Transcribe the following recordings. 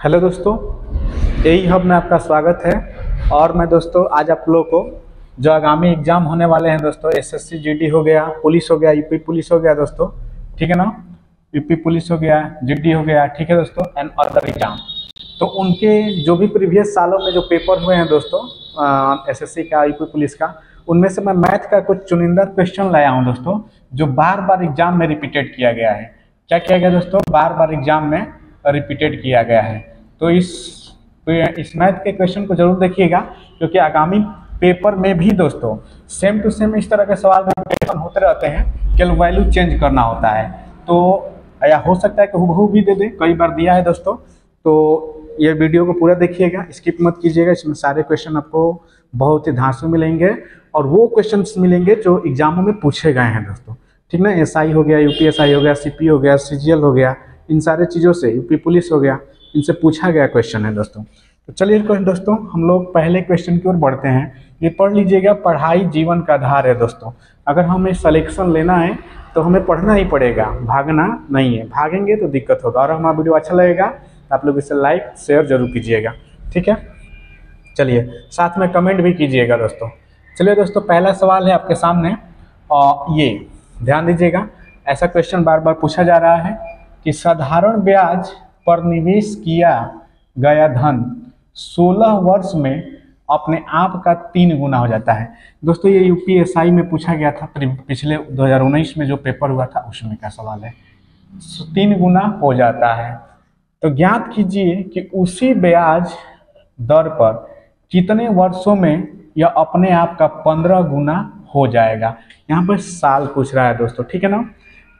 Hello दोस्तों, यही hub में आपका स्वागत है। और मैं दोस्तों आज आप लोगों को जो आगामी एग्जाम होने वाले हैं दोस्तों, एसएससी जीडी हो गया, पुलिस हो गया, यूपी पुलिस हो गया दोस्तों, ठीक है ना। यूपी पुलिस हो गया, जीडी हो गया, ठीक है दोस्तों, एंड अदर एग्जाम। तो उनके जो भी प्रीवियस सालों में जो पेपर हुए हैं दोस्तों एसएससी का, यूपी पुलिस का, उनमें से मैं मैथ का कुछ चुनिंदा क्वेश्चन लाया हूँ दोस्तों, जो बार बार एग्जाम में रिपीटेड किया गया है। क्या किया गया दोस्तों? बार बार एग्जाम में रिपीटेड किया गया है। तो इस मैथ के क्वेश्चन को जरूर देखिएगा, क्योंकि आगामी पेपर में भी दोस्तों सेम टू सेम इस तरह के सवाल रिपीटेशन होते रहते हैं, केवल वैल्यू चेंज करना होता है। तो या हो सकता है कि हूबहू भी दे दे, कई बार दिया है दोस्तों। तो ये वीडियो को पूरा देखिएगा, स्किप मत कीजिएगा। इसमें सारे क्वेश्चन आपको बहुत ही धांसू मिलेंगे, और वो क्वेश्चन मिलेंगे जो एग्जामों में पूछे गए हैं दोस्तों, ठीक ना। एसआई हो गया, यूपीएसआई हो गया, सीपी हो गया, सीजीएल हो गया, इन सारे चीज़ों से, यूपी पुलिस हो गया, इनसे पूछा गया क्वेश्चन है दोस्तों। तो चलिए दोस्तों हम लोग पहले क्वेश्चन की ओर बढ़ते हैं। ये पढ़ लीजिएगा, पढ़ाई जीवन का आधार है दोस्तों। अगर हमें सिलेक्शन लेना है तो हमें पढ़ना ही पड़ेगा, भागना नहीं है। भागेंगे तो दिक्कत होगा। और हमारा वीडियो अच्छा लगेगा तो आप लोग इसे लाइक शेयर जरूर कीजिएगा, ठीक है। चलिए साथ में कमेंट भी कीजिएगा दोस्तों। चलिए दोस्तों, पहला सवाल है आपके सामने, और ये ध्यान दीजिएगा। ऐसा क्वेश्चन बार बार पूछा जा रहा है कि साधारण ब्याज पर निवेश किया गया धन 16 वर्ष में अपने आप का 3 गुना हो जाता है। दोस्तों ये यूपीएसआई में पूछा गया था, पिछले 2019 में जो पेपर हुआ था उसमें का सवाल है। 3 गुना हो जाता है। तो ज्ञात कीजिए कि उसी ब्याज दर पर कितने वर्षों में यह अपने आप का 15 गुना हो जाएगा। यहाँ पर साल पूछ रहा है दोस्तों, ठीक है ना।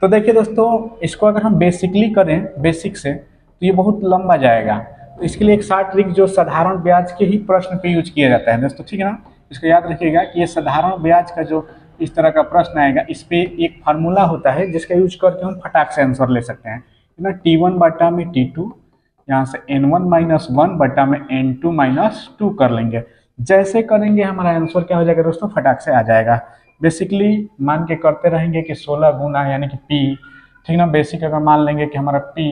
तो देखिए दोस्तों, इसको अगर हम बेसिकली करें, बेसिक से, तो ये बहुत लंबा जाएगा। तो इसके लिए एक शॉर्ट ट्रिक जो साधारण ब्याज के ही प्रश्न पे यूज किया जाता है दोस्तों, ठीक है ना। इसको याद रखिएगा कि ये साधारण ब्याज का जो इस तरह का प्रश्न आएगा, इस पे एक फार्मूला होता है जिसका यूज करके हम फटाक से आंसर ले सकते हैं, है ना। T1 बटा में T2, यहाँ से N1 माइनस 1 बटा में N2 माइनस 2 कर लेंगे। जैसे करेंगे हमारा आंसर क्या हो जाएगा दोस्तों, फटाक से आ जाएगा। बेसिकली मान के करते रहेंगे कि 16 गुना यानी कि P, ठीक ना। बेसिक अगर मान लेंगे कि हमारा P,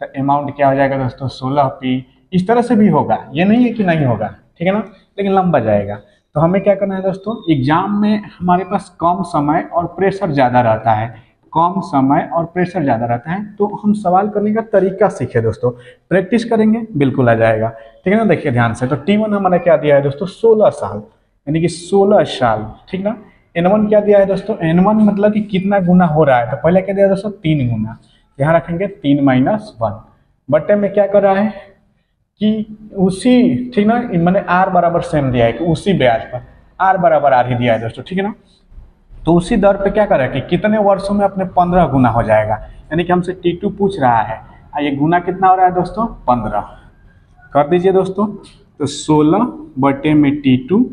तो अमाउंट क्या हो जाएगा दोस्तों, 16P। इस तरह से भी होगा, ये नहीं है कि नहीं होगा, ठीक है ना, लेकिन लंबा जाएगा। तो हमें क्या करना है दोस्तों, एग्जाम में हमारे पास कम समय और प्रेशर ज़्यादा रहता है, कम समय और प्रेशर ज़्यादा रहता है। तो हम सवाल करने का तरीका सीखे दोस्तों, प्रैक्टिस करेंगे बिल्कुल आ जाएगा, ठीक है ना। देखिए ध्यान से, तो T1 हमारा क्या दिया है दोस्तों, 16 साल, यानी कि 16 साल, ठीक ना। N1 क्या दिया है दोस्तों, N1 मतलब कि कितना गुना हो रहा है। तो पहले क्या दिया दोस्तों, 3 गुना, यहाँ रखेंगे 3 माइनस 1 बटे में क्या कर रहा है कि उसी, ठीक ना, मैंने R बराबर सेम दिया है कि उसी ब्याज पर R बराबर R ही दिया है दोस्तों, ठीक है ना। तो उसी दर पे क्या कर रहा है कि कितने वर्षों में अपने 15 गुना हो जाएगा, यानी कि हमसे T2 पूछ रहा है। ये गुना कितना हो रहा है दोस्तों, 15 कर दीजिए दोस्तों। तो 16 बटे में T2,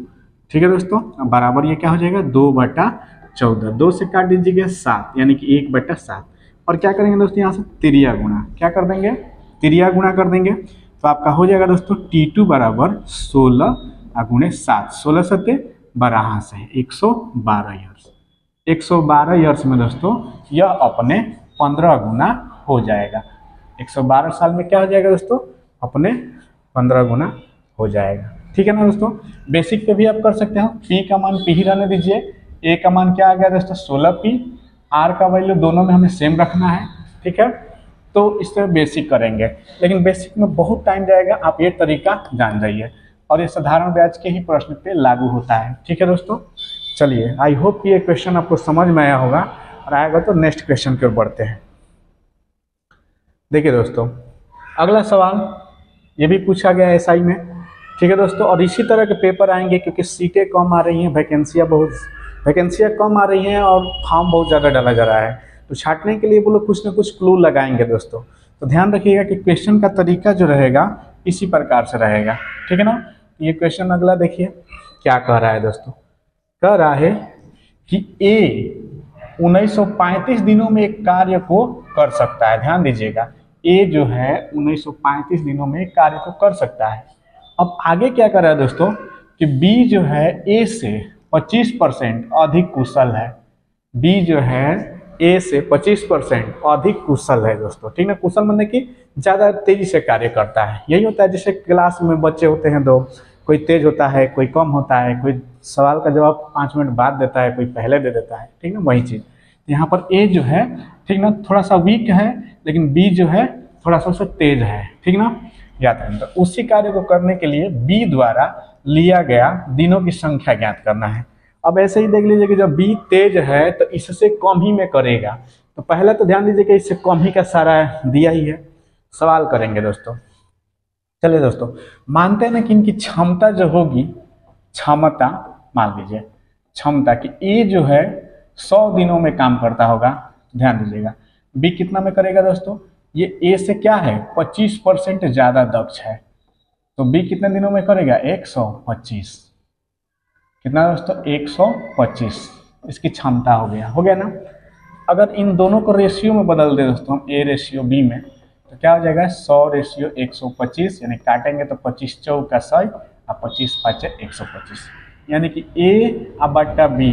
ठीक है दोस्तों, बराबर ये क्या हो जाएगा, 2 बटा 14, 2 से काट दीजिएगा 7, यानी कि 1 बटा 7। और क्या करेंगे दोस्तों, यहाँ से तिरिया गुणा, क्या कर देंगे, तिरिया गुणा कर देंगे। तो आपका हो जाएगा दोस्तों T2 बराबर 16 गुणे 7, 16 सत्ते 12 से 112 ईयर्स। 112 ईयर्स में दोस्तों यह अपने 15 गुना हो जाएगा। 112 साल में क्या हो जाएगा दोस्तों, अपने 15 गुना हो जाएगा, ठीक है ना दोस्तों। बेसिक पे भी आप कर सकते हो। P का मान P ही रहने दीजिए, A का मान क्या आ गया दोस्तों, 16P, R का वैल्यू दोनों में हमें सेम रखना है, ठीक है। तो इस तरह बेसिक करेंगे, लेकिन बेसिक में बहुत टाइम जाएगा, आप ये तरीका जान जाइए। और ये साधारण ब्याज के ही प्रश्न पे लागू होता है, ठीक है दोस्तों। चलिए, आई होप कि ये क्वेश्चन आपको समझ में आया होगा, और आएगा तो नेक्स्ट क्वेश्चन की ओर बढ़ते हैं। देखिए दोस्तों, अगला सवाल ये भी पूछा गया है एसआई में, ठीक है दोस्तों। और इसी तरह के पेपर आएंगे, क्योंकि सीटें कम आ रही हैं, वैकेंसियाँ कम आ रही हैं, और फॉर्म बहुत ज़्यादा डाला जा रहा है। तो छांटने के लिए वो लोग कुछ ना कुछ क्लू लगाएंगे दोस्तों। तो ध्यान रखिएगा कि क्वेश्चन का तरीका जो रहेगा इसी प्रकार से रहेगा, ठीक है ना। ये क्वेश्चन अगला देखिए क्या कह रहा है दोस्तों, कह रहा है कि A 1935 दिनों में एक कार्य को कर सकता है। ध्यान दीजिएगा, A जो है 1935 दिनों में एक कार्य को कर सकता है। अब आगे क्या कर रहा है दोस्तों कि B जो है A से 25% अधिक कुशल है। B जो है ए से 25% अधिक कुशल है दोस्तों, ठीक ना। कुशल मतलब कि ज़्यादा तेजी से कार्य करता है। यही होता है जैसे क्लास में बच्चे होते हैं दो, कोई तेज होता है, कोई कम होता है, कोई सवाल का जवाब 5 मिनट बाद देता है, कोई पहले दे देता है, ठीक ना। वही चीज़ यहाँ पर ए जो है, ठीक ना, थोड़ा सा वीक है, लेकिन बी जो है थोड़ा सा उससे तेज है, ठीक ना। याद करें तो उसी कार्य को करने के लिए बी द्वारा लिया गया दिनों की संख्या ज्ञात करना है। अब ऐसे ही देख लीजिए कि जब बी तेज है तो इससे कम ही में करेगा, तो पहले तो ध्यान दीजिए कि इससे कम ही का सारा दिया ही है। सवाल करेंगे दोस्तों। चलिए दोस्तों, मानते हैं ना कि इनकी क्षमता जो होगी, क्षमता मान लीजिए क्षमता कि ए जो है 100 दिनों में काम करता होगा। ध्यान दीजिएगा बी कितना में करेगा दोस्तों, ये ए से क्या है 25% ज़्यादा दक्ष है, तो बी कितने दिनों में करेगा 125। कितना दोस्तों 125 इसकी क्षमता हो गया ना। अगर इन दोनों को रेशियो में बदल दे दोस्तों हम ए रेशियो बी में, तो क्या हो जाएगा 100 रेशियो 125, यानी काटेंगे तो 25 चौका 100 और 25 5 125, यानी कि ए और बट्टा बी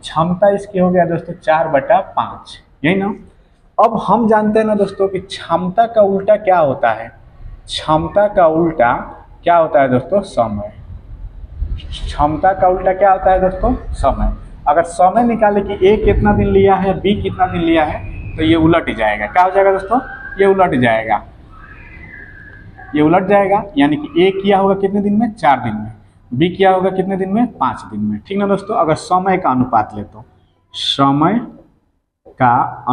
क्षमता इसकी हो गया दोस्तों 4/5, यही ना। अब हम जानते हैं ना दोस्तों कि क्षमता का उल्टा क्या होता है, क्षमता का उल्टा क्या होता है दोस्तों समय। क्षमता का उल्टा क्या होता है दोस्तों समय। अगर समय निकाले कि ए कितना दिन लिया है, बी कितना दिन लिया है, तो ये उलट जाएगा। क्या हो जाएगा दोस्तों, ये उलट जाएगा, ये उलट जाएगा, यानी कि ए किया होगा कितने दिन में 4 दिन में, बी किया होगा कितने दिन में 5 दिन में, ठीक ना दोस्तों। अगर समय का अनुपात ले तो समय का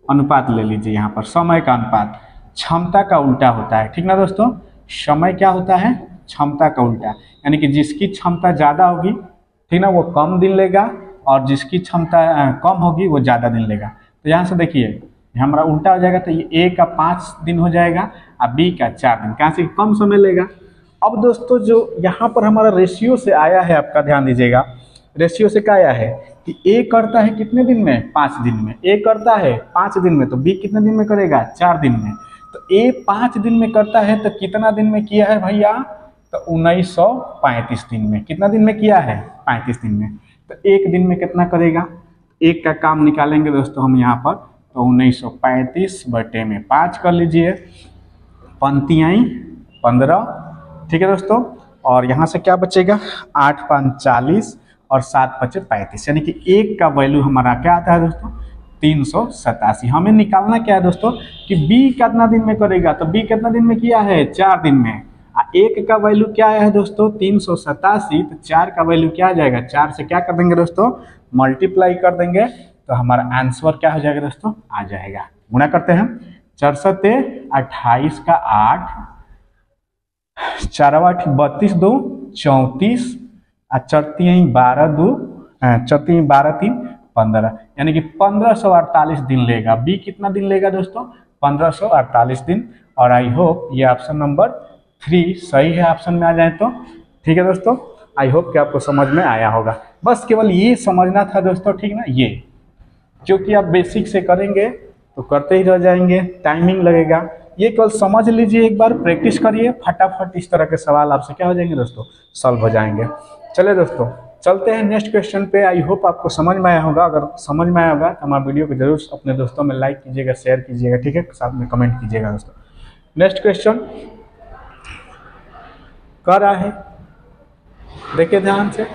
अनुपात ले लीजिए, यहाँ पर समय का अनुपात क्षमता का उल्टा होता है, ठीक ना दोस्तों। समय क्या होता है क्षमता का उल्टा, यानी कि जिसकी क्षमता ज़्यादा होगी, ठीक ना, वो कम दिन लेगा, और जिसकी क्षमता कम होगी वो ज़्यादा दिन लेगा। तो यहाँ से देखिए हमारा उल्टा हो जाएगा, तो ये ए का 5 दिन हो जाएगा और बी का 4 दिन, कहाँ से कम समय लेगा। अब दोस्तों जो यहाँ पर हमारा रेशियो से आया है, आपका ध्यान दीजिएगा, रेशियो से क्या आया है कि ए करता है कितने दिन में 5 दिन में, ए करता है 5 दिन में, तो बी कितने दिन में करेगा 4 दिन में। तो ए 5 दिन में करता है तो कितना दिन में किया है भैया, तो 1935 दिन में। कितना दिन में किया है 35 दिन में। तो एक दिन में कितना करेगा, एक का काम निकालेंगे दोस्तों हम यहाँ पर, तो 1935/5 कर लीजिए, पंक्तियाँ 15, ठीक है दोस्तों। और यहाँ से क्या बचेगा 8 5 40 और 7 5 35, यानी कि एक का वैल्यू हमारा क्या आता है दोस्तों 387। हमें निकालना क्या है दोस्तों कि बी कितना दिन में करेगा, तो बी कितना दिन में किया है 4 दिन में, एक का वैल्यू क्या आया है दोस्तों 387, तो 4 का वैल्यू क्या आ जाएगा, 4 से क्या कर देंगे दोस्तों मल्टीप्लाई कर देंगे, तो हमारा आंसर क्या हो जाएगा दोस्तों आ जाएगा। गुणा करते हैं 4 7 28 का 8, 4 8 32 2 34 और 4 12 2 4 12 3 15, यानी कि 1548 दिन लेगा। बी कितना दिन लेगा दोस्तों 1548 दिन। और आई होप ये ऑप्शन नंबर 3 सही है, ऑप्शन में आ जाए तो ठीक है दोस्तों। आई होप कि आपको समझ में आया होगा, बस केवल ये समझना था दोस्तों, ठीक ना। ये क्योंकि आप बेसिक से करेंगे तो करते ही रह जाएंगे, टाइमिंग लगेगा। ये केवल समझ लीजिए, एक बार प्रैक्टिस करिए, फटाफट इस तरह के सवाल आपसे क्या हो जाएंगे दोस्तों सॉल्व हो जाएंगे। चलिए दोस्तों चलते हैं नेक्स्ट क्वेश्चन पे। आई होप आपको समझ में आया होगा, अगर समझ में आया होगा तो हमारे वीडियो को जरूर अपने दोस्तों में लाइक कीजिएगा, शेयर कीजिएगा, ठीक है, साथ में कमेंट कीजिएगा दोस्तों। नेक्स्ट क्वेश्चन कर रहा है, देखिए ध्यान से,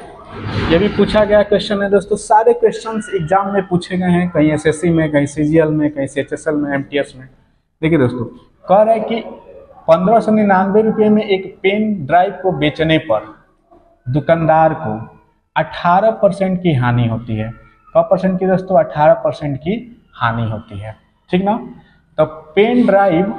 ये भी पूछा गया क्वेश्चन है दोस्तों। सारे क्वेश्चंस एग्जाम में पूछे गए हैं, कहीं एसएससी में, कहीं सीजीएल में, कहीं सीएचएसएल में, एमटीएस में। देखिए दोस्तों कह रहा है कि 1599 रुपये में एक पेन ड्राइव को बेचने पर दुकानदार को 18% की हानि होती है। कब परसेंट की दोस्तों 18% की हानि होती है, ठीक ना। तो पेन ड्राइव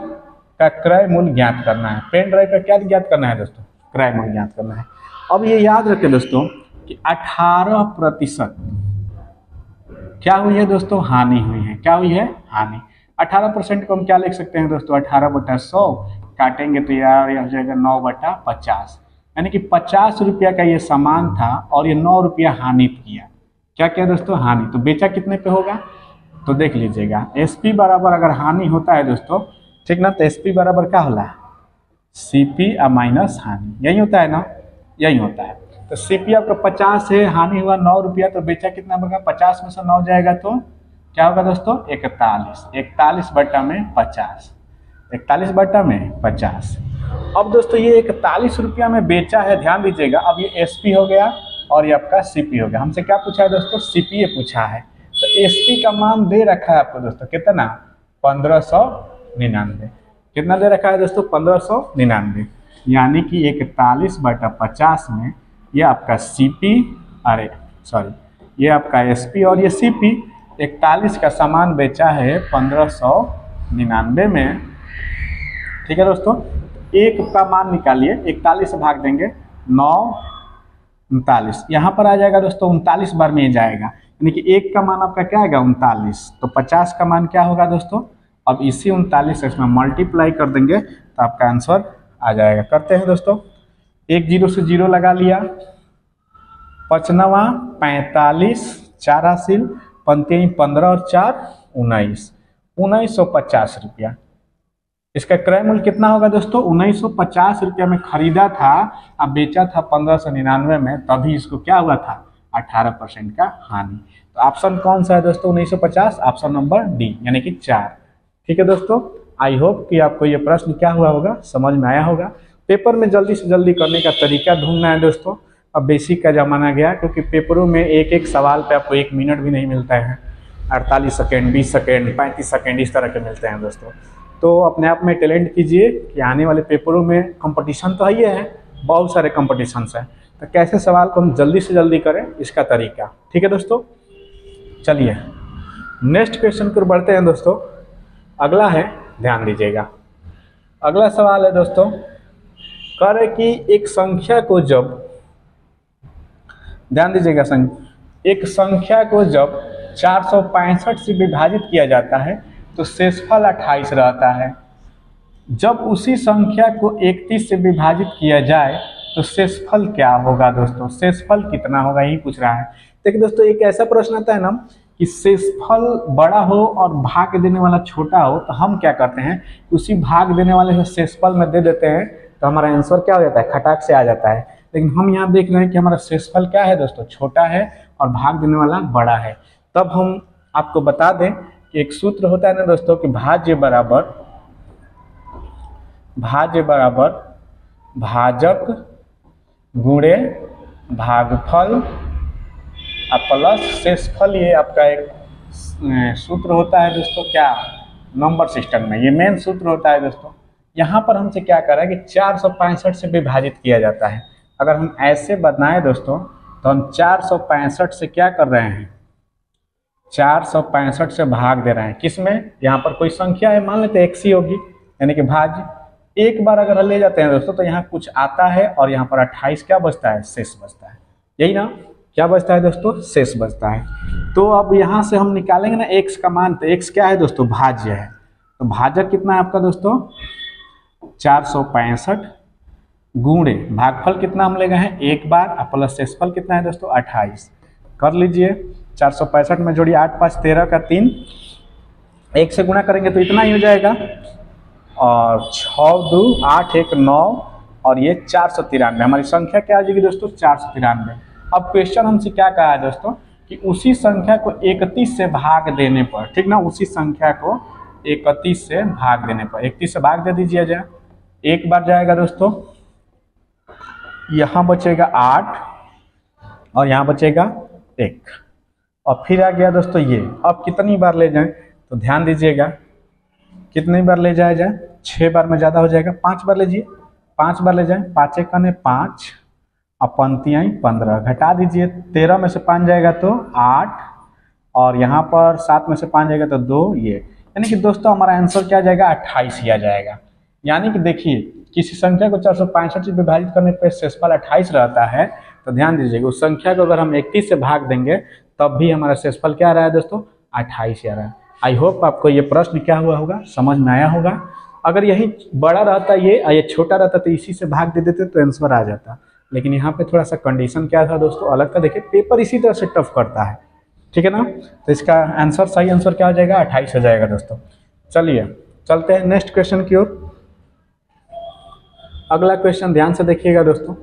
का क्रय मूल्य ज्ञात करना है। पेन ड्राइव का क्या ज्ञात करना है दोस्तों, क्रय मूल्य ज्ञात करना है। अब ये याद रखें दोस्तों कि 18% क्या हुई है दोस्तों हानि हुई है। क्या हुई है हानि। 18% को हम क्या लिख सकते हैं दोस्तों 18/100 काटेंगे तो यार ये हो जाएगा 9/50, यानी कि 50 रुपया का ये सामान था और ये 9 रुपया हानि किया। क्या किया दोस्तों हानि। तो बेचा कितने पे होगा, तो देख लीजिएगा एसपी बराबर अगर हानि होता है दोस्तों, ठीक ना, तो एसपी बराबर क्या होला सीपी माइनस हानि, यही होता है ना, यही होता है। तो सीपी आपका 50 है, हानि हुआ 9 रुपया, तो बेचा कितना होगा, 50 में से 9 जाएगा तो क्या होगा दोस्तों, 41। 41 बटा में 50, 41 बटा में 50। अब दोस्तों ये 41 रुपया में बेचा है, ध्यान दीजिएगा। अब ये एसपी हो गया और ये आपका सीपी हो गया। हमसे क्या पूछा है दोस्तों, सीपीए पूछा है। तो एसपी का मान दे रखा है आपको दोस्तों कितना, 1599। कितना दे रखा है दोस्तों, 1599। यानी कि 41 बटा 50 में ये आपका सीपी, अरे सॉरी, ये आपका एसपी और ये सीपी 41 का सामान बेचा है 1599 में। ठीक है दोस्तों, एक का मान निकालिए, 41 से भाग देंगे 9 39, यहाँ पर आ जाएगा दोस्तों 39 बार में ये जाएगा, यानी कि एक का मान आपका क्या आएगा 39। तो 50 का मान क्या होगा दोस्तों, अब इसी 39 से इसमें मल्टीप्लाई कर देंगे तो आपका आंसर आ जाएगा। करते हैं दोस्तों, एक जीरो से जीरो लगा लिया, 55 45 4 हासिल, 15 और 4 19, 1950 रुपया। इसका क्रय मूल्य कितना होगा दोस्तों, 1950 रुपया में खरीदा था, अब बेचा था 1599 में, तभी इसको क्या हुआ था 18% का हानि। तो ऑप्शन कौन सा है दोस्तों 1950, ऑप्शन नंबर डी यानी कि 4। ठीक है दोस्तों, आई होप कि आपको ये प्रश्न क्या हुआ होगा, समझ में आया होगा। पेपर में जल्दी से जल्दी करने का तरीका ढूंढना है दोस्तों। अब बेसिक का जमाना गया, क्योंकि पेपरों में एक एक सवाल पे आपको 1 मिनट भी नहीं मिलता है, 48 सेकेंड 20 सेकेंड 35 सेकेंड इस तरह के मिलते हैं दोस्तों। तो अपने आप में टैलेंट कीजिए कि आने वाले पेपरों में कंपटीशन तो है, बहुत सारे कंपटीशन्स हैं, तो कैसे सवाल को हम जल्दी से जल्दी करें इसका तरीका। ठीक है दोस्तों, चलिए नेक्स्ट क्वेश्चन पर बढ़ते हैं दोस्तों। अगला है, ध्यान दीजिएगा, अगला सवाल है दोस्तों, करे कि एक संख्या को जब, ध्यान दीजिएगा, एक संख्या को जब 465 से विभाजित किया जाता है तो शेषफल 28 रहता है। जब उसी संख्या को 31 से विभाजित किया जाए तो शेषफल क्या होगा दोस्तों, शेषफल कितना होगा, यही पूछ रहा है। देखिए दोस्तों, एक ऐसा प्रश्न आता है ना कि शेषफल बड़ा हो और भाग देने वाला छोटा हो, तो हम क्या करते हैं, उसी भाग देने वाले से शेषफल में दे देते हैं, तो हमारा आंसर क्या हो जाता है, खटाक से आ जाता है। लेकिन हम यहाँ देख रहे हैं कि हमारा शेषफल क्या है दोस्तों, छोटा है और भाग देने वाला बड़ा है। तब हम आपको बता दें कि एक सूत्र होता है ना दोस्तों कि भाज्य बराबर भाजक गुणे भागफल प्लस शेषफल। ये आपका एक सूत्र होता है दोस्तों, क्या, नंबर सिस्टम में ये मेन सूत्र होता है दोस्तों। यहाँ पर हमसे क्या कर रहा है कि 465 से विभाजित किया जाता है। अगर हम ऐसे बनाएं दोस्तों, तो हम 465 से क्या कर रहे हैं, 465 से भाग दे रहे हैं, किसमें, यहाँ पर कोई संख्या है, मान लेते हैं x ही होगी, यानी कि भाज्य। एक बार अगर ले जाते हैं दोस्तों तो यहाँ कुछ आता है और यहाँ पर 28 क्या बचता है, शेष बचता है, यही ना, क्या बचता है दोस्तों, शेष बचता है। तो अब यहाँ से हम निकालेंगे ना x का मान, तो x क्या है दोस्तों, भाज्य है। तो भाजक कितना है आपका दोस्तों 465 गुणे भागफल कितना हम ले गए हैं एक बार, प्लस शेषफल कितना है दोस्तों 28। कर लीजिए, 465 में जोड़िए 8 5 13 का 3, 1 से गुणा करेंगे तो इतना ही हो जाएगा, और 6 2 8 1 9, और ये 493। हमारी संख्या क्या आ जाएगी दोस्तों 493। अब क्वेश्चन हमसे क्या कहा है दोस्तों कि उसी संख्या को 31 से भाग देने पर, ठीक ना, उसी संख्या को 31 से भाग देने पर, 31 से भाग दे दीजिए जाए, एक बार जाएगा दोस्तों, यहाँ बचेगा 8 और यहाँ बचेगा 1, और फिर आ गया दोस्तों ये। अब कितनी बार ले जाएं, तो ध्यान दीजिएगा कितनी बार ले जाया जाए, 6 बार में ज़्यादा हो जाएगा, 5 बार लीजिए, 5 बार ले जाएं, 5 एक 5, अब पंक्तियाँ 15, घटा दीजिए, 13 में से 5 जाएगा तो 8, और यहाँ पर 7 में से 5 जाएगा तो 2, ये यानी कि दोस्तों हमारा आंसर क्या आ जाएगा 28 ही आ जाएगा। यानी कि देखिए किसी संख्या को 465 से विभाजित करने पर शेषफल 28 रहता है, तो ध्यान दीजिएगा उस संख्या को अगर हम 31 से भाग देंगे तब भी हमारा शेषफल क्या आ रहा है दोस्तों 28 आ रहा है। आई होप आपको ये प्रश्न क्या हुआ होगा, समझ में आया होगा। अगर यही बड़ा रहता ये छोटा रहता तो इसी से भाग दे देते तो आंसर आ जाता, लेकिन यहाँ पे थोड़ा सा कंडीशन क्या था दोस्तों अलग था। देखिए पेपर इसी तरह से टफ करता है, ठीक है ना, तो इसका आंसर सही आंसर क्या हो जाएगा 28 हो जाएगा दोस्तों। चलिए चलते हैं नेक्स्ट क्वेश्चन की ओर। अगला क्वेश्चन ध्यान से देखिएगा दोस्तों,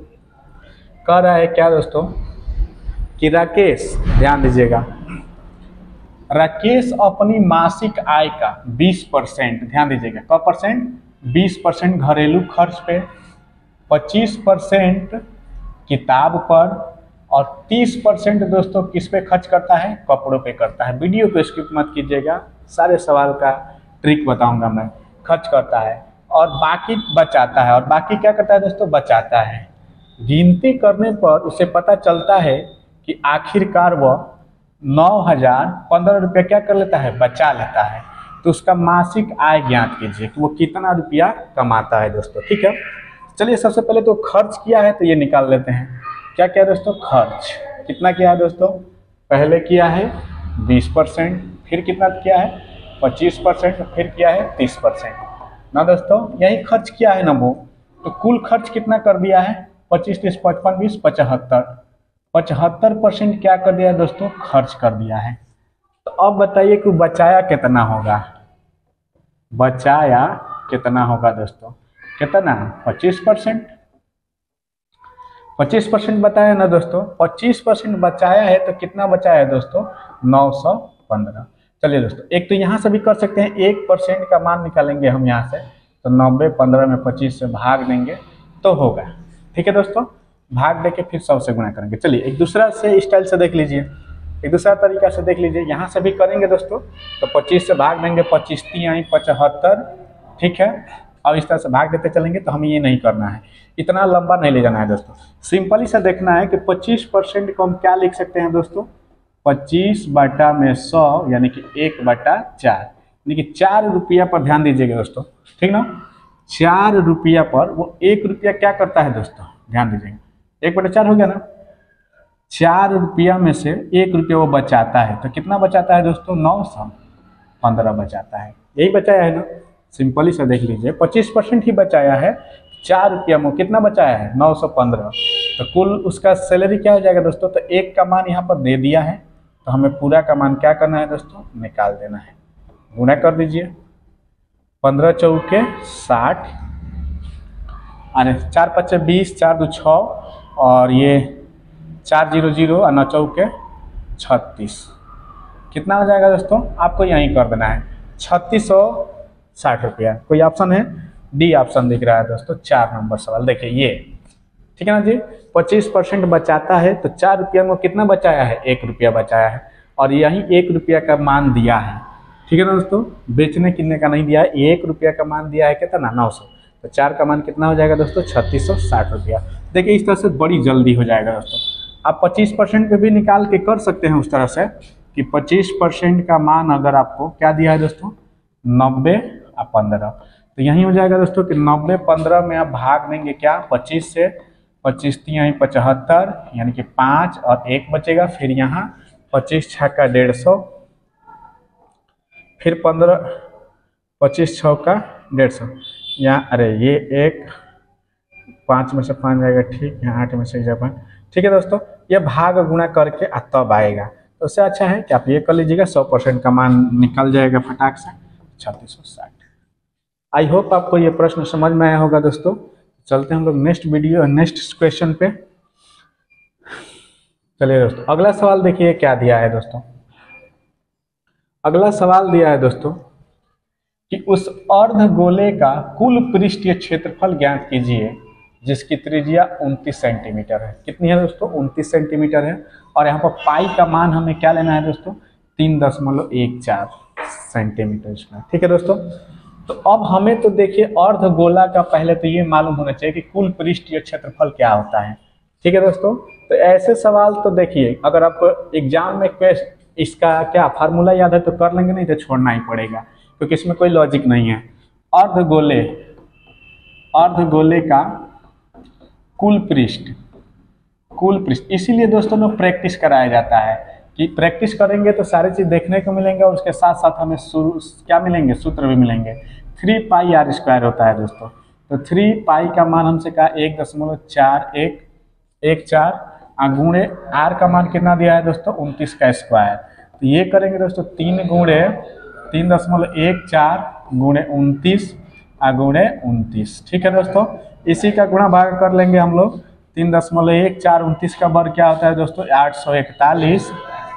कह रहा है क्या दोस्तों कि राकेश, ध्यान दीजिएगा, राकेश अपनी मासिक आय का 20%, ध्यान दीजिएगा क्या परसेंट, 20% घरेलू खर्च पे, 25% किताब पर और 30% दोस्तों किस पे खर्च करता है, कपड़ों पे करता है। वीडियो को स्किप मत कीजिएगा, सारे सवाल का ट्रिक बताऊंगा मैं। खर्च करता है और बाकी बचाता है, और बाकी क्या करता है दोस्तों, बचाता है। गिनती करने पर उसे पता चलता है कि आखिरकार वह 9,015 रुपया क्या कर लेता है, बचा लेता है। तो उसका मासिक आय ज्ञात कीजिए कि वो कितना रुपया कमाता है दोस्तों। ठीक है, चलिए सबसे पहले तो खर्च किया है तो ये निकाल लेते हैं। क्या किया दोस्तों, खर्च कितना किया है दोस्तों, पहले किया है 20%, फिर कितना किया है 25%, फिर किया है 30% ना दोस्तों, यही खर्च किया है ना वो। तो कुल खर्च कितना कर दिया है, 25, 30, 55, 20, 75, 75% क्या कर दिया है दोस्तों, खर्च कर दिया है। तो अब बताइए कि बचाया कितना होगा, बचाया कितना होगा दोस्तों, कितना 25%, 25% बताया ना दोस्तों, 25% बचाया है तो कितना बचाया है दोस्तों, 915। चलिए दोस्तों, एक तो यहाँ से भी कर सकते हैं, 1% का मान निकालेंगे हम यहाँ से, तो 90, 15 में 25 से भाग देंगे तो होगा। ठीक है दोस्तों, भाग देके फिर 100 से गुणा करेंगे। चलिए एक दूसरा से स्टाइल से देख लीजिए, एक दूसरा तरीका से देख लीजिए। यहाँ से भी करेंगे दोस्तों, तो 25 से भाग देंगे, 25 × 75, ठीक है, और इस तरह से भाग देते चलेंगे। तो हमें ये नहीं करना है, इतना लंबा नहीं ले जाना है दोस्तों, सिंपली से देखना है कि 25% को हम क्या लिख सकते हैं दोस्तों, 25/100 यानी कि 1/4, यानी कि 4 रुपया पर ध्यान दीजिएगा दोस्तों, ठीक ना। 4 रुपया पर वो 1 रुपया क्या करता है दोस्तों, ध्यान दीजिएगा, 1/4 हो गया ना। 4 रुपया में से 1 रुपया वो बचाता है, तो कितना बचाता है दोस्तों, 915 बचाता है। यही बचाया है ना, सिंपली से देख लीजिए, 25% ही बचाया है, 4 रुपया में कितना बचाया है, 915। तो कुल उसका सैलरी क्या हो जाएगा दोस्तों, तो 1 का मान यहाँ पर दे दिया है, तो हमें पूरा का मान क्या करना है दोस्तों, निकाल देना है। गुणा कर दीजिए, 15 चौके 60, अरे 4 5 20, 4 2 6, और ये 4 0 0 और 9 चौके 36, कितना हो जाएगा दोस्तों, आपको यहीं कर देना है 3660 रुपया। कोई ऑप्शन है, डी ऑप्शन दिख रहा है दोस्तों, 4 नंबर सवाल देखिए ये, ठीक है ना जी। 25% बचाता है तो 4 रुपया में कितना बचाया है, 1 रुपया बचाया है, और यही 1 रुपया का मान दिया है, ठीक है ना दोस्तों। बेचने कितने का नहीं दिया है, 1 रुपया का मान दिया है कितना, 900, तो 4 का मान कितना हो जाएगा दोस्तों, 3660 रुपया। देखिए इस तरह से बड़ी जल्दी हो जाएगा दोस्तों। आप 25% पे भी निकाल के कर सकते हैं उस तरह से कि 25% का मान अगर आपको क्या दिया है दोस्तों, 90 और 15, तो यही हो जाएगा दोस्तों कि 90 15 में आप भाग देंगे क्या, 25 से, 25 × 75 यानी कि 5 और 1 बचेगा, फिर यहाँ 25 6 का 150, फिर 15 25 6 का 150, यहाँ अरे ये 1 5 में से 5 जाएगा, ठीक, यहाँ 8 में से जाएगा, ठीक है दोस्तों। ये भाग गुणा करके तब आएगा, तो उससे अच्छा है कि आप ये कर लीजिएगा, 100% का मान निकल जाएगा फटाक से, 3660। आई होप आपको ये प्रश्न समझ में आया होगा दोस्तों। चलते हैं हम लोग नेक्स्ट वीडियो, नेक्स्ट क्वेश्चन पे। चलिए दोस्तों, अगला सवाल देखिए क्या दिया है दोस्तों। अगला सवाल दिया है दोस्तों कि उस अर्धगोले का कुल पृष्ठीय क्षेत्रफल ज्ञात कीजिए जिसकी त्रिज्या 29 सेंटीमीटर है। कितनी है दोस्तों, 29 सेंटीमीटर है, और यहाँ पर पाई का मान हमें क्या लेना है दोस्तों, 3.14 सेंटीमीटर इसमें, ठीक है दोस्तों। तो अब हमें तो देखिए अर्धगोला का पहले तो ये मालूम होना चाहिए कि कुल पृष्ठीय क्षेत्रफल क्या होता है, ठीक है दोस्तों। तो ऐसे सवाल तो देखिए अगर आपको एग्जाम में इसका क्या फार्मूला याद है तो कर लेंगे, नहीं तो छोड़ना ही पड़ेगा क्योंकि इसमें कोई लॉजिक नहीं है। अर्धगोले का कुल पृष्ठ, इसीलिए दोस्तों लोग प्रैक्टिस कराया जाता है कि प्रैक्टिस करेंगे तो सारी चीज देखने को मिलेंगे, और उसके साथ साथ हमें क्या मिलेंगे, सूत्र भी मिलेंगे। 3πr² होता है दोस्तों। तो 3π का मान हमसे कहा 1.4114, गुणे r का मान कितना दिया है दोस्तों, 29 का स्क्वायर। तो ये करेंगे दोस्तों 3 गुणे 3.14 गुणे 29 गुणे 29, ठीक है दोस्तों। इसी का गुणा भाग कर लेंगे हम लोग 3.1 4 29 का वर्ग क्या होता है दोस्तों 841।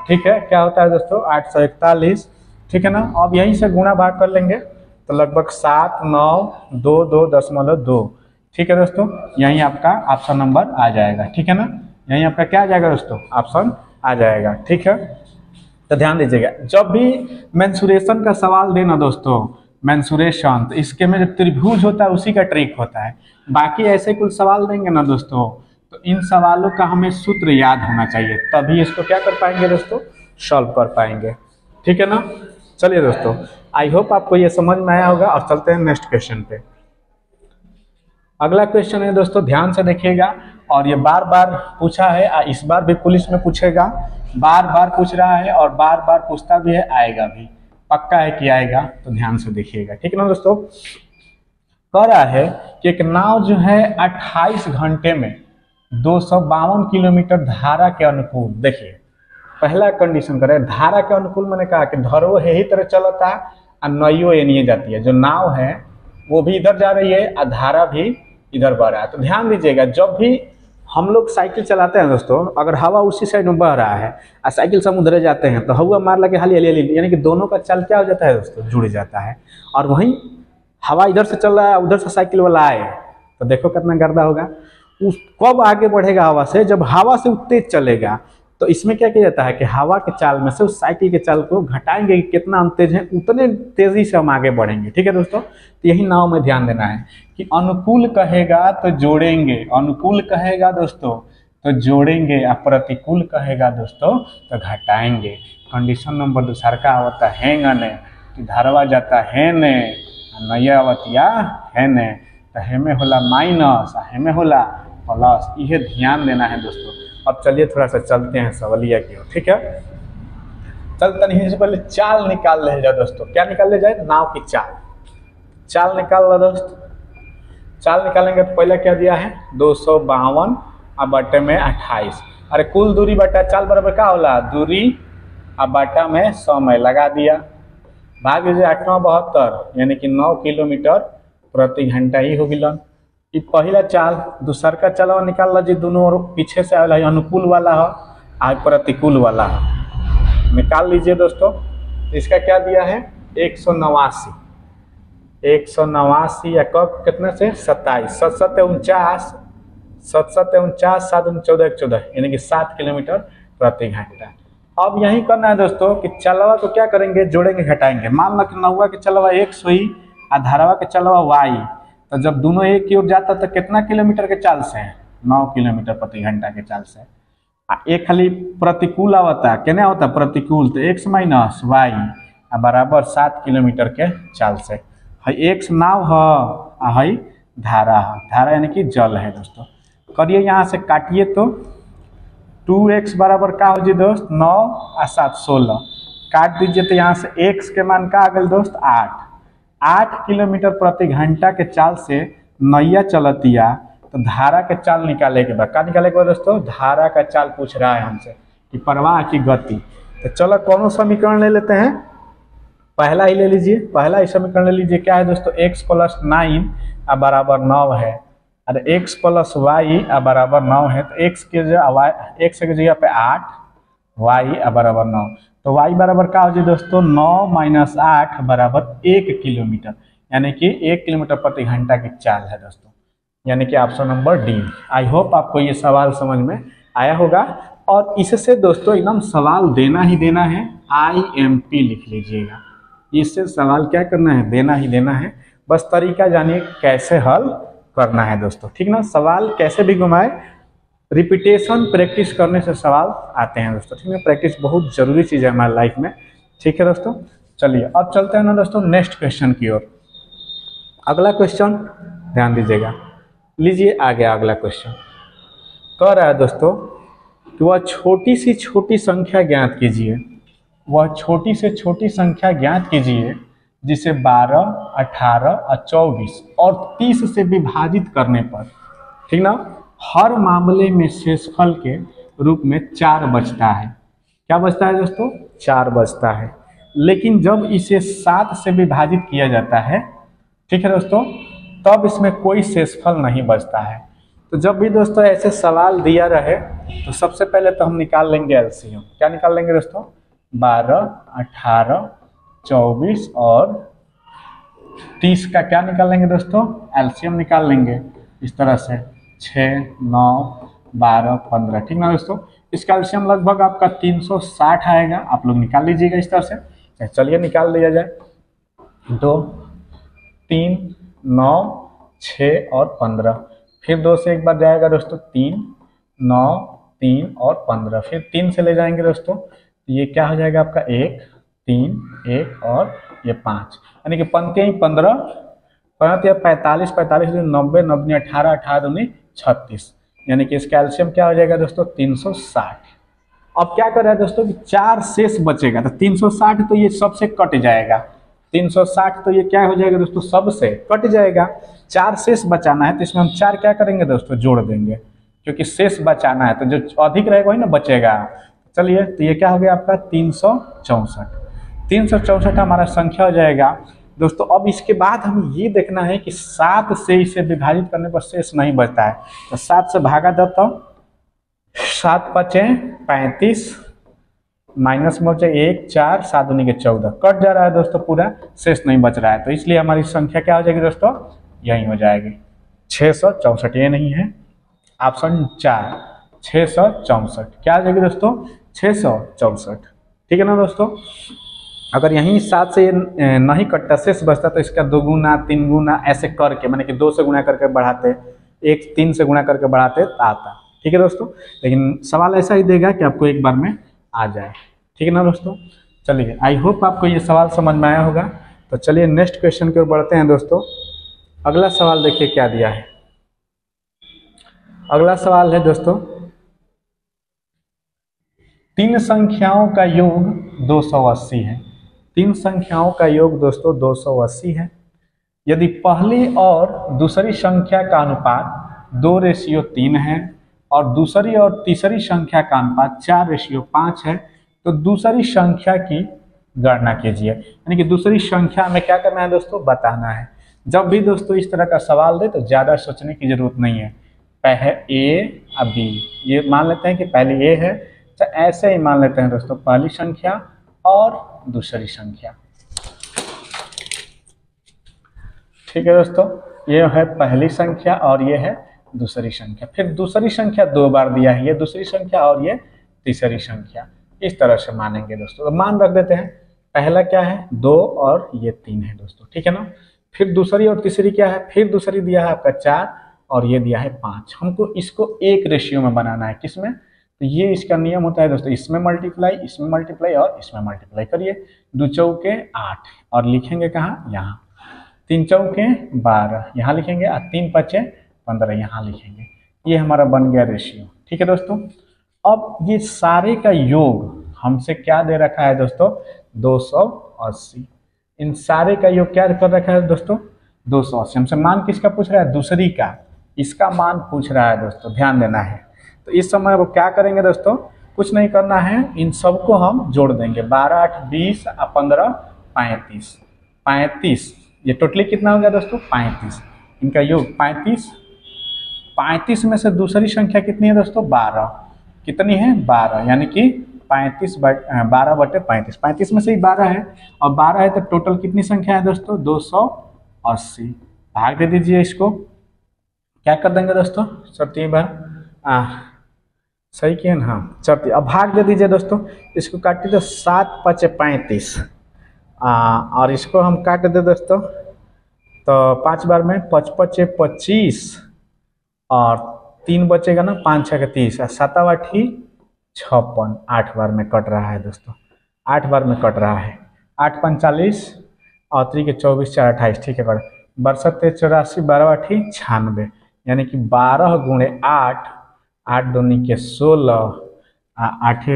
ठीक है, क्या होता है दोस्तों 841। ठीक है ना। अब यहीं से गुणा भाग कर लेंगे तो लगभग 7 9 2 2.2। ठीक है दोस्तों, यहीं आपका ऑप्शन नंबर आ जाएगा। ठीक है ना, यहीं आपका क्या आ जाएगा दोस्तों ऑप्शन आ जाएगा। ठीक है, तो ध्यान दीजिएगा जब भी मेंसुरेशन का सवाल देना दोस्तों, मेंसुरेशन, तो इसके में जो त्रिभुज होता है उसी का ट्रिक होता है। बाकी ऐसे कुछ सवाल देंगे ना दोस्तों, तो इन सवालों का हमें सूत्र याद होना चाहिए, तभी इसको क्या कर पाएंगे दोस्तों, सॉल्व कर पाएंगे। ठीक है ना। चलिए दोस्तों, आई होप आपको ये समझ में आया होगा और चलते हैं नेक्स्ट क्वेश्चन पे। अगला क्वेश्चन है दोस्तों, ध्यान से देखिएगा, और ये बार बार पूछा है, इस बार भी पुलिस में पूछेगा, बार बार पूछ रहा है और बार बार पूछता भी है, आएगा भी, पक्का है कि आएगा, तो ध्यान से देखिएगा। ठीक है ना दोस्तों। कह रहा है कि एक नाव जो है 28 घंटे में 252 किलोमीटर धारा के अनुकूल, देखिए पहला कंडीशन करे धारा के अनुकूल, मैंने कहा कि धरो यही तरह चलता है और नइयो एनिए जाती है, जो नाव है वो भी इधर जा रही है और धारा भी इधर बह रहा है। तो ध्यान दीजिएगा, जब भी हम लोग साइकिल चलाते हैं दोस्तों, अगर हवा उसी साइड में बह रहा है और साइकिल से हम उधर जाते हैं तो हवा मार लगे हाली हाली हाली, यानी कि दोनों का चाल क्या हो जाता है दोस्तों, जुड़ जाता है। और वहीं हवा इधर से चल रहा है, उधर से साइकिल वाला आए तो देखो कितना गर्दा होगा। उस कब आगे बढ़ेगा हवा से, जब हवा से तेज चलेगा, तो इसमें क्या किया जाता है कि हवा के चाल में से उस साइकिल के चाल को घटाएंगे, कितना हम तेज है उतने तेजी से हम आगे बढ़ेंगे। ठीक है दोस्तों, तो यही नाव में ध्यान देना है कि अनुकूल कहेगा तो जोड़ेंगे, अनुकूल कहेगा दोस्तों तो जोड़ेंगे, और प्रतिकूल कहेगा दोस्तों तो घटाएंगे। कंडीशन नंबर दूसरा का होता है ने, कि धारवा जाता है ने, नया अवतिया है ने, तो हेमे होला माइनस, हेमे होला प्लस, ये ध्यान देना है दोस्तों। अब चलिए थोड़ा सा चलते हैं सवालिया की ओर। ठीक है, चलते नहीं से पहले चाल निकाल ले जाए दोस्तों। क्या निकाल ले जाए, नाव की चाल, चाल निकाल लो दोस्त। चाल निकालेंगे तो पहले क्या दिया है 252 और बटे में 28, अरे कुल दूरी बटा चाल बराबर क्या होला, दूरी और बटा में समय लगा दिया, भाग 8 9 72, यानी कि 9 किलोमीटर प्रति घंटा ही हो गिलन। ई पहला चाल, दूसर का चालवा निकाल लो जी, दोनों और पीछे से आया अनुकूल वाला है और प्रतिकूल वाला है, निकाल लीजिए दोस्तों। तो इसका क्या दिया है 189, 189 या कब कितने से 27, 7 7 49, 7 7 49, 7 14 14, यानी कि 7 किलोमीटर प्रति घंटा। अब यही करना है दोस्तों कि चलवा को क्या करेंगे, जोड़ेंगे घटाएंगे। मान लो कि नौवा के चलवा 100 ही और धारवा के चलवा वाई, तो जब दोनों एक की ओर जाता तो कितना किलोमीटर के चाल से है, 9 किलोमीटर प्रति घंटा के चाल से। एक खाली प्रतिकूल आवता है, क्या होता है प्रतिकूल, तो x माइनस वाई बराबर 7 किलोमीटर के चाल से। है x नाव है, धारा है, धारा यानी कि जल है दोस्तों। करिए यहाँ से काटिए तो 2x बराबर का हो जी दोस्त 9 और 7 16, काट दीजिए तो यहाँ से x के मान का आ गए दोस्त 8 किलोमीटर प्रति घंटा के चाल से नैया चलतिया, तो धारा के चाल निकाले के बाद, क्या निकाले के बाद दोस्तों, धारा का चाल पूछ रहा है हमसे कि प्रवाह की गति। तो चलो कौन समीकरण ले लेते हैं, पहला ही ले लीजिए, पहला ही समीकरण ले लीजिए। क्या है दोस्तों, x + 9 बराबर 9 है, अरे x + y बराबर 9 है, तो x के जगह पे 8, y बराबर 9, तो y बराबर क्या हो जाए दोस्तों 9 - 8 बराबर 1 किलोमीटर, यानी कि 1 किलोमीटर प्रति घंटा की चाल है दोस्तों, यानी कि option number D. I hope आपको ये सवाल समझ में आया होगा, और इससे दोस्तों एकदम सवाल देना ही देना है, IMP लिख लीजिएगा। इससे सवाल क्या करना है, देना ही देना है, बस तरीका जानिए कैसे हल करना है दोस्तों। ठीक ना, सवाल कैसे भी घुमाए, रिपीटेशन प्रैक्टिस करने से सवाल आते हैं दोस्तों। ठीक है, प्रैक्टिस बहुत जरूरी चीज़ है हमारी लाइफ में। ठीक है दोस्तों, चलिए अब चलते हैं ना दोस्तों नेक्स्ट क्वेश्चन की ओर। अगला क्वेश्चन ध्यान दीजिएगा, लीजिए आ गया अगला क्वेश्चन। कह रहा है दोस्तों कि वह छोटी से छोटी संख्या ज्ञात कीजिए, वह छोटी से छोटी संख्या ज्ञात कीजिए जिसे 12, 18 और 24 और 30 से विभाजित करने पर, ठीक ना, हर मामले में शेषफल के रूप में 4 बचता है। क्या बचता है दोस्तों, 4 बचता है। लेकिन जब इसे 7 से विभाजित किया जाता है, ठीक है दोस्तों, तब इसमें कोई शेषफल नहीं बचता है। तो जब भी दोस्तों ऐसे सवाल दिया रहे तो सबसे पहले तो हम निकाल लेंगे एलसीएम। क्या निकाल लेंगे दोस्तों? 12, 18, 24 और 30 का क्या निकाल लेंगे दोस्तों? एलसीएम निकाल लेंगे इस तरह से 6, 9, 12, 15। ठीक ना दोस्तों? इसका एलसीएम लगभग आपका 360 आएगा। आप लोग निकाल लीजिएगा इस तरह से। चलिए निकाल लिया जाए। 2, 3, 9, 6 और 15। फिर 2 से एक बार जाएगा दोस्तों 3, 9, 3 और 15। फिर 3 से ले जाएंगे दोस्तों, ये क्या हो जाएगा आपका 1, 3, 1 और ये 5, यानी कि पंक्तियाँ 15, 45, 45 90, 90, 18, 18 36, यानी कि इसका एलसीएम क्या हो जाएगा दोस्तों? 360। अब क्या कर रहा है दोस्तों कि 4 शेष बचेगा, तो 360 तो ये सबसे कट जाएगा। 360 तो ये क्या हो जाएगा दोस्तों? सबसे कट जाएगा। 4 शेष बचाना है तो इसमें हम 4 क्या करेंगे दोस्तों? जोड़ देंगे, क्योंकि शेष बचाना है तो जो अधिक रहेगा वही ना बचेगा। चलिए, तो ये क्या हो गया आपका? 364। 364 हमारा संख्या हो जाएगा दोस्तों। अब इसके बाद हम ये देखना है कि 7 से इसे विभाजित करने पर शेष नहीं बचता है, तो 7 से भागा देता हूँ। 7 5 35, माइनस में बचे 1, 4, 7 दूनी के 14, कट जा रहा है दोस्तों, पूरा शेष नहीं बच रहा है। तो इसलिए हमारी संख्या क्या हो जाएगी दोस्तों? यही हो जाएगी 664। ये नहीं है, ऑप्शन 4 664 क्या हो जाएगी दोस्तों? 664। ठीक है ना दोस्तों? अगर यहीं 7 से नहीं कटता, शेष बचता, तो इसका 2 गुना 3 गुना ऐसे करके, मैंने कि 2 से गुना करके बढ़ाते, 1 3 से गुना करके बढ़ाते आता। ठीक है दोस्तों? लेकिन सवाल ऐसा ही देगा कि आपको एक बार में आ जाए। ठीक है ना दोस्तों? चलिए, आई होप आपको ये सवाल समझ में आया होगा। तो चलिए नेक्स्ट क्वेश्चन की ओर बढ़ते हैं दोस्तों। अगला सवाल देखिए क्या दिया है। अगला सवाल है दोस्तों, 3 संख्याओं का योग 280 है। 3 संख्याओं का योग दोस्तों 280 है। यदि पहली और दूसरी संख्या का अनुपात 2:3 है और दूसरी और तीसरी संख्या का अनुपात 4:5 है, तो दूसरी संख्या की गणना कीजिए। यानी कि दूसरी संख्या में क्या करना है दोस्तों? बताना है। जब भी दोस्तों इस तरह का सवाल दे तो ज़्यादा सोचने की जरूरत नहीं है। पहले ए अब बी, ये मान लेते हैं कि पहले ए है, तो ऐसे ही मान लेते हैं दोस्तों पहली संख्या और दूसरी संख्या। ठीक है दोस्तों, ये है पहली संख्या और ये है दूसरी संख्या। फिर दूसरी संख्या 2 बार दिया है, ये दूसरी संख्या और ये तीसरी संख्या। इस तरह से मानेंगे दोस्तों। तो मान रख देते हैं, पहला क्या है? 2 और ये 3 है दोस्तों। ठीक है ना? फिर दूसरी और तीसरी क्या है? फिर दूसरी दिया है आपका 4 और ये दिया है 5। हमको इसको एक रेशियो में बनाना है। किसमें? तो ये इसका नियम होता है दोस्तों, इसमें मल्टीप्लाई, इसमें मल्टीप्लाई और इसमें मल्टीप्लाई करिए। 2 चौके 8 और लिखेंगे कहाँ? यहाँ। 3 चौके 12 यहाँ लिखेंगे और 3 5 15 यहाँ लिखेंगे। ये हमारा बन गया रेशियो। ठीक है दोस्तों? अब ये सारे का योग हमसे क्या दे रखा है दोस्तों? 280। इन सारे का योग क्या कर रखा है दोस्तों? 280। हमसे मान किसका पूछ रहा है? दूसरी का। इसका मान पूछ रहा है दोस्तों, ध्यान देना है। तो इस समय वो क्या करेंगे दोस्तों? कुछ नहीं करना है, इन सबको हम जोड़ देंगे। 12 8 20 और 15 35। 35 ये टोटली कितना हो गया दोस्तों? 35। इनका योग 35। 35 में से दूसरी संख्या कितनी है दोस्तों? 12। कितनी है? 12, यानी कि 12/35। 35 में से ही 12 है और 12 है, तो टोटल कितनी संख्या है दोस्तों? 280। भाग दे दीजिए इसको। क्या कर देंगे दोस्तों? चलिए बार सही किए ना? हाँ, चलिए अब भाग दे दीजिए दोस्तों। इसको काट दीजिए, 7 5 35 और इसको हम काट दे दोस्तों, तो 5 बार में 5 5 25 और 3 बचेगा ना, 5 6 30 और 7 8 56। 8 बार में कट रहा है दोस्तों, 8 बार में कट रहा है। 8 5 40 और 3 के 24 4 28। ठीक है, 62 84 12 8 96, यानी कि 12 गुणे 8, 8 दूनी के 16, 8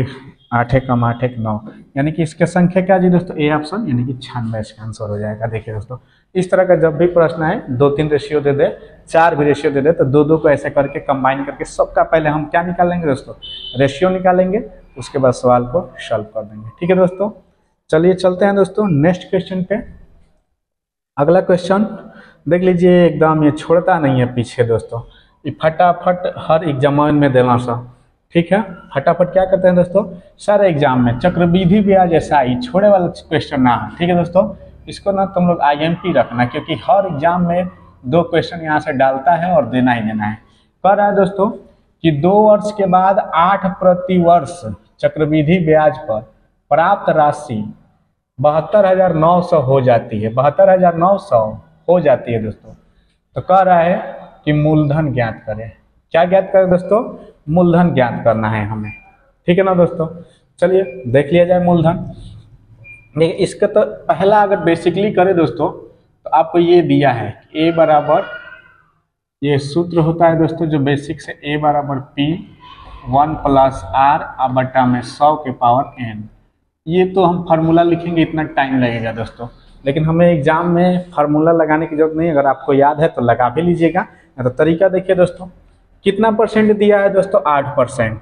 8 कम 8 1 9, यानी कि इसके संख्या क्या जी दोस्तों? ए ऑप्शन, यानी कि 96 इसका आंसर हो जाएगा। देखिए दोस्तों, इस तरह का जब भी प्रश्न है 2-3 रेशियो दे दे, 4 भी रेशियो दे दे, तो 2-2 को ऐसे करके कंबाइन करके सबका पहले हम क्या निकालेंगे दोस्तों? रेशियो निकालेंगे, उसके बाद सवाल को सॉल्व कर देंगे। ठीक है दोस्तों, चलिए चलते हैं दोस्तों नेक्स्ट क्वेश्चन पे। अगला क्वेश्चन देख लीजिए, एकदम ये छोड़ता नहीं है पीछे दोस्तों। ये फटाफट हर एग्जाम में देना सा, ठीक है। फटाफट क्या करते हैं दोस्तों, सारे एग्जाम में चक्रवृद्धि ब्याज SI छोड़े वाला क्वेश्चन ना, ठीक है दोस्तों। इसको ना तुम लोग IMP रखना, क्योंकि हर एग्जाम में 2 क्वेश्चन यहाँ से डालता है और देना ही देना है। कह रहा है दोस्तों कि 2 वर्ष के बाद 8 प्रति वर्ष चक्रवृद्धि ब्याज पर प्राप्त राशि 72,900 हो जाती है, 72,900 हो जाती है दोस्तों। तो कह रहा है कि मूलधन ज्ञात करें। क्या ज्ञात करें दोस्तों, मूलधन ज्ञात करना है हमें, ठीक है ना दोस्तों। चलिए देख लिया जाए मूलधन। देखिए इसका तो पहला अगर बेसिकली करें दोस्तों तो आपको ये दिया है A बराबर, ये सूत्र होता है दोस्तों जो बेसिक से A बराबर P 1 + R बटा में 100 के पावर n। ये तो हम फार्मूला लिखेंगे इतना टाइम लगेगा दोस्तों, लेकिन हमें एग्जाम में फार्मूला लगाने की जरूरत नहीं। अगर आपको याद है तो लगा भी लीजिएगा। तो तरीका देखिए दोस्तों, कितना परसेंट दिया है दोस्तों, 8%।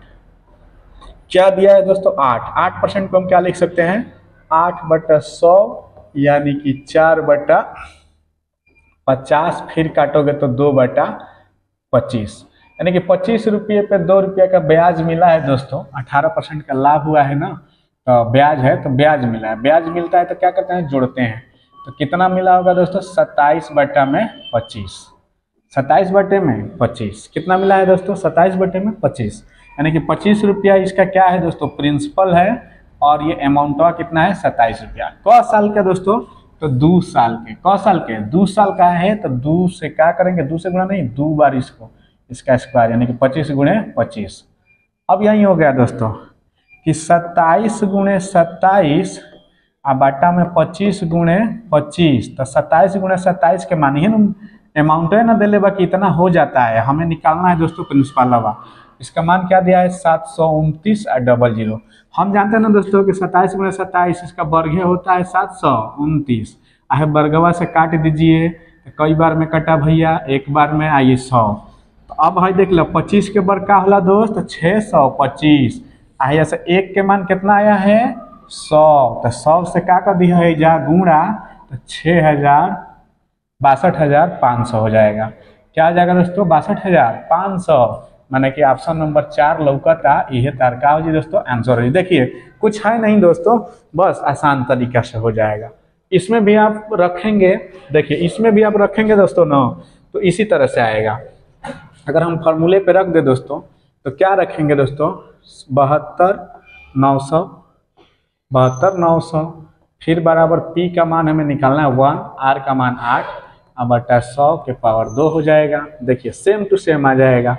क्या दिया है दोस्तों, 8% को हम क्या लिख सकते हैं, 8/100 यानी कि 4/50, फिर काटोगे तो 2/25, यानी कि 25 रुपये पे 2 रुपये का ब्याज मिला है दोस्तों। 18% का लाभ हुआ है ना, तो ब्याज है तो ब्याज मिला है। ब्याज मिलता है तो क्या करते हैं, जोड़ते हैं। तो कितना मिला होगा दोस्तों, 27/25। 27/25 कितना मिला है दोस्तों, 27/25, यानी कि 25 रुपया इसका क्या है दोस्तों, प्रिंसिपल है, और ये अमाउंटवा कितना है, 27 रुपया। क साल का दोस्तों, तो 2 साल के। क साल के 2 साल का है तो 2 से क्या करेंगे, 2 से गुणा नहीं, 2 बार इसको, इसका स्क्वायर, यानी कि 25 × 25। अब यही हो गया दोस्तों कि 27 × 27 बटा में 25 × 25, तो 27 × 27 के मानिए ना, अमाउंट है ना दे ले बाकी इतना हो जाता है। हमें निकालना है दोस्तों प्रिंसिपल हवा। इसका मान क्या दिया है, 729,000। हम जानते हैं ना दोस्तों कि 27 × 27 इसका वर्ग होता है 729। आहे वर्गवा से काट दीजिए, कई बार में कटा भैया, एक बार में आइए 100। तो अब है देख लो 25 के वर्ग का होला दोस्त 625। आहे ऐसे 1 के मान कितना आया है, 100। तो 100 से का कर दिया है जा गुणा, तो 62,500 हो जाएगा। क्या आ जाएगा दोस्तों, 62,500, माने कि ऑप्शन नंबर 4 लौकता। यह तारका हो जी दोस्तों, आंसर है। देखिए कुछ है नहीं दोस्तों, बस आसान तरीका से हो जाएगा। इसमें भी आप रखेंगे, देखिए इसमें भी आप रखेंगे दोस्तों ना, तो इसी तरह से आएगा। अगर हम फार्मूले पे रख दे दोस्तों तो क्या रखेंगे दोस्तों, 72,900 फिर बराबर P का मान हमें निकालना है 1, R का मान 8 बटा 100 के पावर 2 हो जाएगा। देखिए सेम टू सेम आ जाएगा।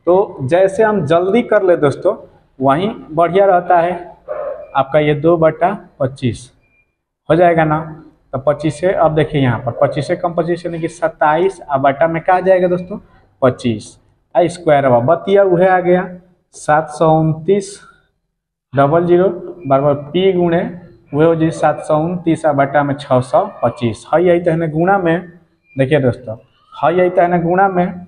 तो जैसे हम जल्दी कर ले दोस्तों वहीं बढ़िया रहता है। आपका ये 2/25 हो जाएगा ना, तो 25 से, अब देखिए यहाँ पर 25 से कम 25 यानी कि 27 बटा में क्या आ जाएगा दोस्तों, 25 स्क्वायर हुआ, बतिया वह आ गया 729,000 बराबर P गुणे वह हो जी 729 बटा में 625 है। यही तो है ना गुणा में, देखिए दोस्तों है यही तो है ना गुणा में।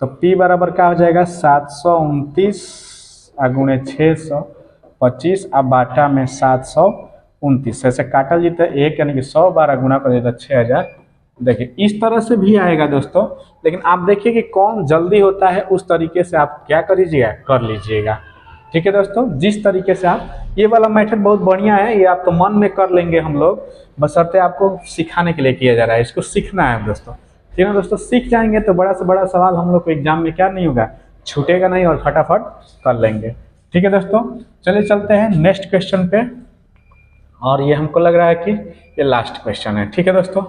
तो P बराबर क्या हो जाएगा, 729 गुणे 625 बाटा में 729 ऐसे काटल जीते 1 यानी कि 100 12 गुणा कर देता 6000। देखिए इस तरह से भी आएगा दोस्तों, लेकिन आप देखिए कि कौन जल्दी होता है उस तरीके से आप क्या करिएगा, कर लीजिएगा। ठीक है दोस्तों, जिस तरीके से आप, ये वाला मेथड बहुत बढ़िया है, ये आप तो मन में कर लेंगे हम लोग, बशर्ते आपको सिखाने के लिए किया जा रहा है, इसको सीखना है दोस्तों। ठीक है दोस्तों, सीख जाएंगे तो बड़ा से बड़ा सवाल हम लोग को एग्जाम में क्या नहीं होगा, छूटेगा नहीं और फटाफट कर लेंगे। ठीक है दोस्तों, चलिए चलते हैं नेक्स्ट क्वेश्चन पे, और ये हमको लग रहा है कि ये लास्ट क्वेश्चन है। ठीक है दोस्तों,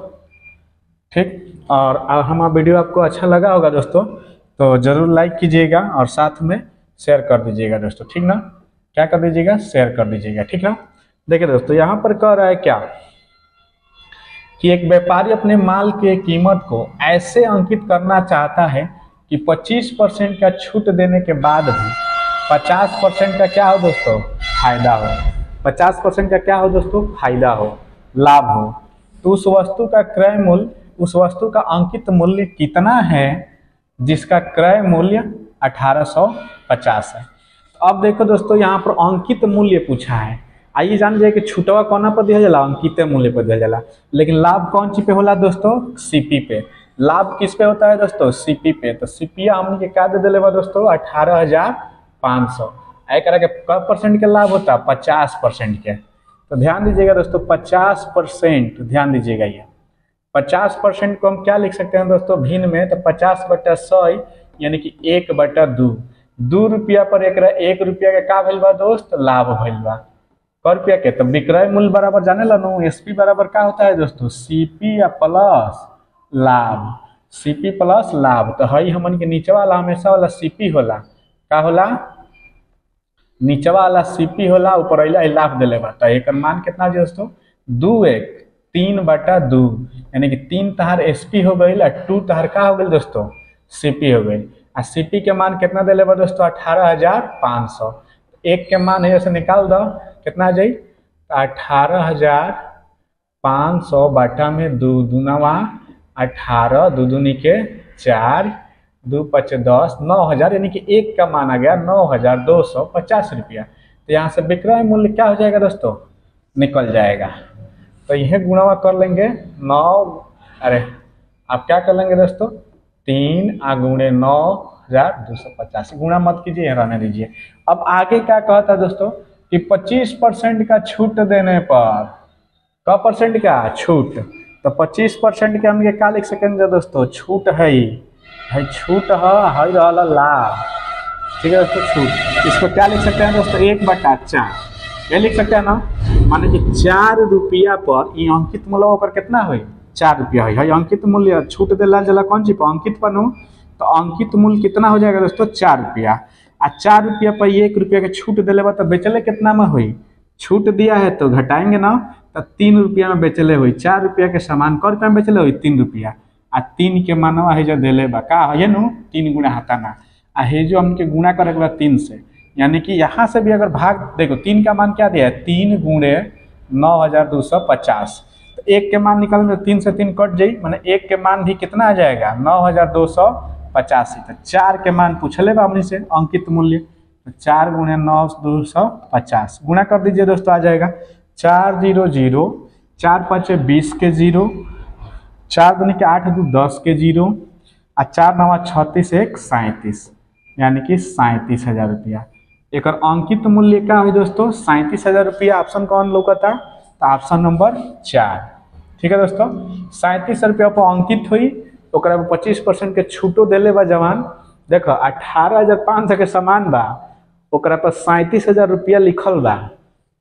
ठीक। और हमारा वीडियो आपको अच्छा लगा होगा दोस्तों तो ज़रूर लाइक कीजिएगा और साथ में शेयर कर दीजिएगा दोस्तों। ठीक ना, क्या कर दीजिएगा, शेयर कर दीजिएगा। ठीक ना। देखिए दोस्तों यहाँ पर कह रहा है क्या कि एक व्यापारी अपने माल के कीमत को ऐसे अंकित करना चाहता है कि 25% का छूट देने के बाद भी 50% का क्या हो दोस्तों, फायदा हो। 50% का क्या हो दोस्तों, फायदा हो, लाभ हो। तो उस वस्तु का क्रय मूल्य, उस वस्तु का अंकित मूल्य कितना है जिसका क्रय मूल्य 1850 है। तो अब देखो दोस्तों यहाँ पर अंकित मूल्य पूछा है। आइए जान जाए कि छूटवा कौन पर दिया जाला, अंकित मूल्य पर दिया जाला, लेकिन लाभ कौन सी पे होला दोस्तों, सीपी पे। लाभ किस पे होता है दोस्तों? सीपी पे। तो सीपी हमने के क्या दे दिले बा दोस्तों? 18,500। एक के कब परसेंट के लाभ होता है? 50% के। तो ध्यान दीजिएगा दोस्तों, 50%, ध्यान दीजिएगा ये 50% को हम क्या लिख सकते हैं दोस्तों भिन्न में? तो 50/100 यानी कि 1/2। 2 रुपया पर एक रुपया के का भइल बा दोस्त? लाभ भइल बा। क रुपया के? तो विक्रय मूल्य बराबर जाने ला नु, एसपी बराबर का होता है दोस्तों? सीपी या प्लस लाभ। सीपी प्लस लाभ। तो हई हमन के नीचे वाला हमेशा वाला सीपी होला। का होला? नीचे वाला सीपी होला, ऊपर वाला लाभ दिले बा। तो एक मान कितना दोस्तों? 2 3/2 यानी कि 3 तहार एसपी हो गई और 2 तहार का हो गई दोस्तों? सीपी हो गई। आ सीपी के मान कितना दिले बा दोस्तों? 18,500। एक के मान है निकाल दो, कितना आ जाई? 18,500 बाटा में 2 दूना 18, 2 दूनी के 4, 2 5 10, 9,000 यानी कि एक का मान आ गया 9,250 रुपया। तो यहाँ से विक्रय मूल्य क्या हो जाएगा दोस्तों? निकल जाएगा। तो यह गुणा कर लेंगे 9, अरे आप क्या कर लेंगे दोस्तों? 3 × 9,250। गुणा मत कीजिए, रहने दीजिए। अब आगे क्या कहता है दोस्तों कि 25% का छूट देने पर, का परसेंट का छूट? तो 25% के हम क्या लिख सकेंगे दोस्तों? छूट है छूट है रहला लाभ। ठीक है दोस्तों, छूट। इसको क्या लिख सकते हैं दोस्तों? 1/4 ये लिख सकते हैं ना। माने कि 4 रुपया पर ये अंकित मूल्य ओकर कितना हुई? 4 रुपया है अंकित मूल्य। छूट दिला जला कौन चीज पर? अंकित पर नु। तो अंकित मूल्य कितना हो जाएगा दोस्तों? 4 रुपया। आ 4 रुपया पर 1 रुपया के छूट दिले बा, तो बेचले कितना में हुई? छूट दिया है तो घटाएंगे ना, तो 3 रुपया में बेचले हुई। 4 रुपया के सामान क रुपया में बेचले हुई? 3 रुपया। आ 3 के मानवा है जो दिले बा का है नु 3 गुणा हताना। आ हे जो हमके गुणा करे के बाद 3 से, यानी कि यहाँ से भी अगर भाग देखो 3 का मान क्या दिया है? 3 × 9,250। तो 1 के मान निकाल में 3 से 3 कट जाई, मैंने 1 के मान भी कितना आ जाएगा? 9,285। तो 4 के मान पूछले बा हमने से अंकित मूल्य। तो 4 × 9,250 गुणा कर दीजिए दोस्तों, आ जाएगा 4 0 0, 4 5 20 के 0, 4 दूनी के 8 2 10 के 0, और 4 9 36 1 37, यानी कि 37,000 रुपया। एक अंकित मूल्य क्या है दोस्तों? 37,000 रुपया। ऑप्शन कौन लौकता? तो ऑप्शन नंबर 4। ठीक है दोस्तों, 37 रुपया पर अंकित हुई, ओकरा पर 25% के छूटो दिले बा जवान। देखो 18,500 के सामान बा, ओकरा पर 37,000 रुपया लिखल बा,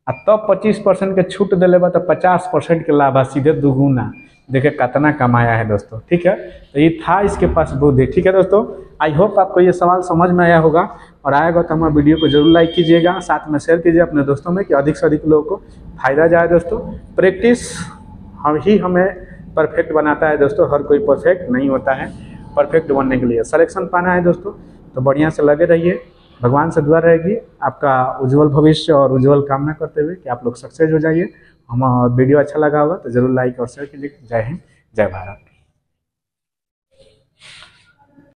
आ तब 25% के छूट दिले बा, तो 50% के लाभ सीधे दुगुना। देखिए कितना कमाया है दोस्तों। ठीक है, तो ये था इसके पास बुद्धि। ठीक है दोस्तों, आई होप आपको ये सवाल समझ में आया होगा, और आएगा तो हमारे वीडियो को जरूर लाइक कीजिएगा, साथ में शेयर कीजिए अपने दोस्तों में कि अधिक से अधिक लोगों को फायदा जाए। दोस्तों प्रैक्टिस हमें परफेक्ट बनाता है दोस्तों, हर कोई परफेक्ट नहीं होता है। परफेक्ट बनने के लिए सिलेक्शन पाना है दोस्तों, तो बढ़िया से लगे रहिए। भगवान से दुआ रहेगी आपका उज्जवल भविष्य और उज्जवल कामना करते हुए कि आप लोग सक्सेस हो जाइए। हम वीडियो अच्छा लगा होगा तो जरूर लाइक और शेयर कीजिए। जय हिंद, जय भारत।